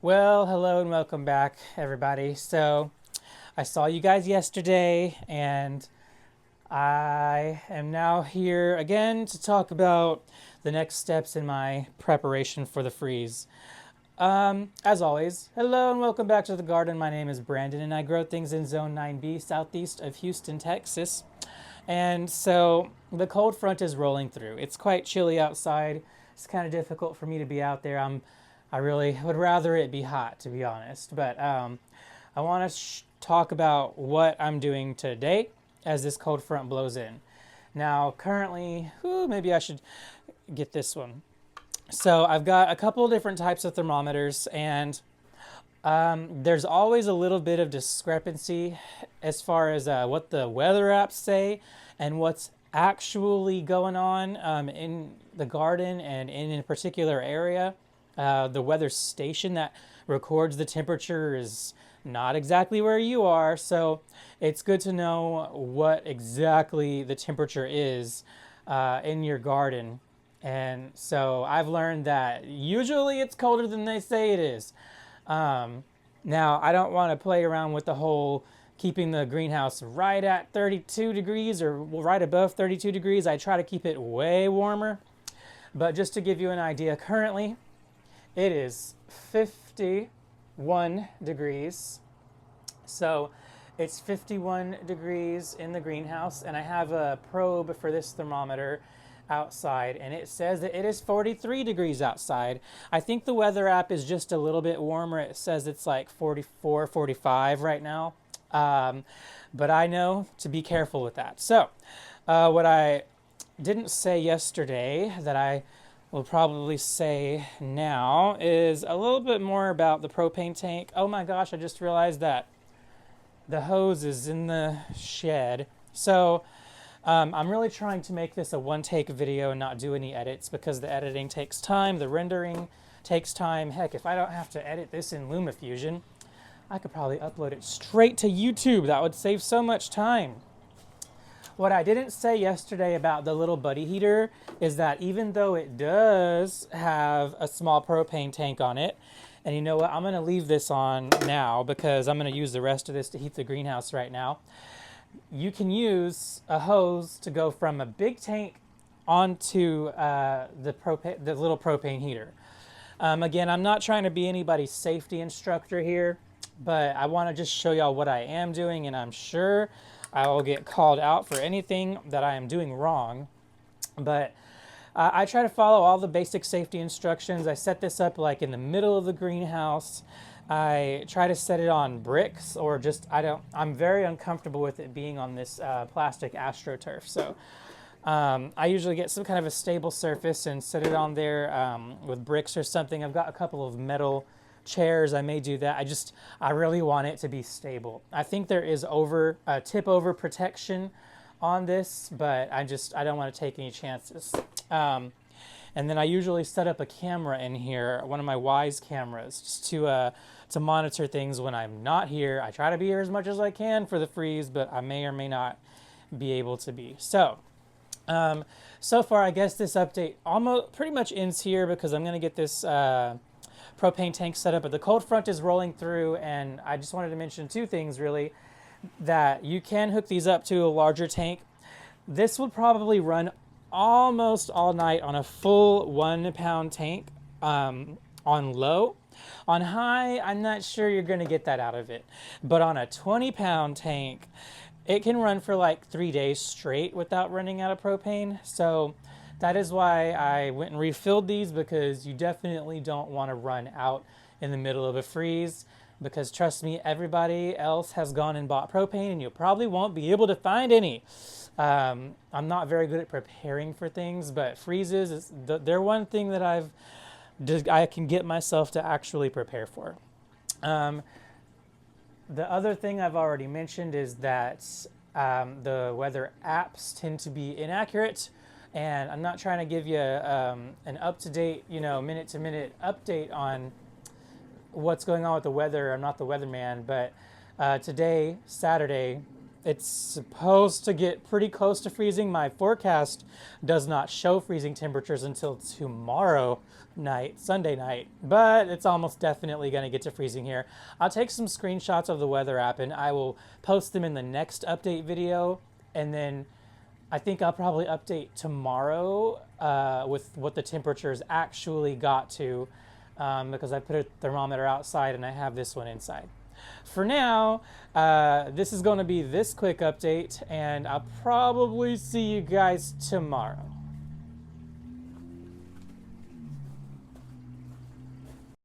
Well, hello and welcome back, everybody. So, I saw you guys yesterday, and I am now here again to talk about the next steps in my preparation for the freeze. As always, hello and welcome back to the garden. My name is Brandon, and I grow things in Zone 9B, southeast of Houston, Texas. And so the cold front is rolling through. It's quite chilly outside. It's kind of difficult for me to be out there. I really would rather it be hot, to be honest. But I want to talk about what I'm doing today as this cold front blows in. Now, currently, maybe I should get this one. So I've got a couple different types of thermometers, and there's always a little bit of discrepancy as far as what the weather apps say and what's actually going on in the garden and in a particular area. The weather station that records the temperature is not exactly where you are, so it's good to know what exactly the temperature is in your garden. And so I've learned that usually it's colder than they say it is. Now, I don't want to play around with the whole keeping the greenhouse right at 32 degrees or right above 32 degrees. I try to keep it way warmer. But just to give you an idea, currently it is 51 degrees. So it's 51 degrees in the greenhouse, and I have a probe for this thermometer outside, and it says that it is 43 degrees outside. I think the weather app is just a little bit warmer. It says it's like 44, 45 right now. But I know to be careful with that. So what I didn't say yesterday that I will probably say now is a little bit more about the propane tank. Oh my gosh, I just realized that the hose is in the shed. So I'm really trying to make this a one-take video and not do any edits because the editing takes time, the rendering takes time. Heck, if I don't have to edit this in LumaFusion, I could probably upload it straight to YouTube. That would save so much time. What I didn't say yesterday about the little buddy heater is that even though it does have a small propane tank on it, and you know what, I'm going to leave this on now because I'm going to use the rest of this to heat the greenhouse right now. You can use a hose to go from a big tank onto the little propane heater. Again, I'm not trying to be anybody's safety instructor here, but I want to just show y'all what I am doing, and I'm sure I will get called out for anything that I am doing wrong. But I try to follow all the basic safety instructions. I set this up like in the middle of the greenhouse. I try to set it on bricks or just, I'm very uncomfortable with it being on this plastic AstroTurf. So I usually get some kind of a stable surface and set it on there with bricks or something. I've got a couple of metal chairs. I may do that. I really want it to be stable. I think there is tip over protection on this, but I don't want to take any chances. And then I usually set up a camera in here, one of my Wyze cameras, just to monitor things when I'm not here. I try to be here as much as I can for the freeze, but I may or may not be able to be. So, so far, I guess this update almost pretty much ends here because I'm going to get this propane tank set up. But the cold front is rolling through, and I just wanted to mention two things, really, that you can hook these up to a larger tank. This will probably run almost all night on a full 1 pound tank on low. On high, I'm not sure you're going to get that out of it. But on a 20 pound tank, it can run for like 3 days straight without running out of propane. So that is why I went and refilled these, because you definitely don't want to run out in the middle of a freeze. Because trust me, everybody else has gone and bought propane, and you probably won't be able to find any. I'm not very good at preparing for things, but freezes, they're one thing that I can get myself to actually prepare for. The other thing I've already mentioned is that the weather apps tend to be inaccurate, and I'm not trying to give you an up-to-date, minute-to-minute update on what's going on with the weather. I'm not the weatherman, but today, Saturday, It's supposed to get pretty close to freezing. My forecast does not show freezing temperatures until tomorrow night, Sunday night, but it's almost definitely going to get to freezing here. I'll take some screenshots of the weather app and I will post them in the next update video, and then I think I'll probably update tomorrow with what the temperatures actually got to, because I put a thermometer outside and I have this one inside. For now, this is going to be this quick update, and I'll probably see you guys tomorrow.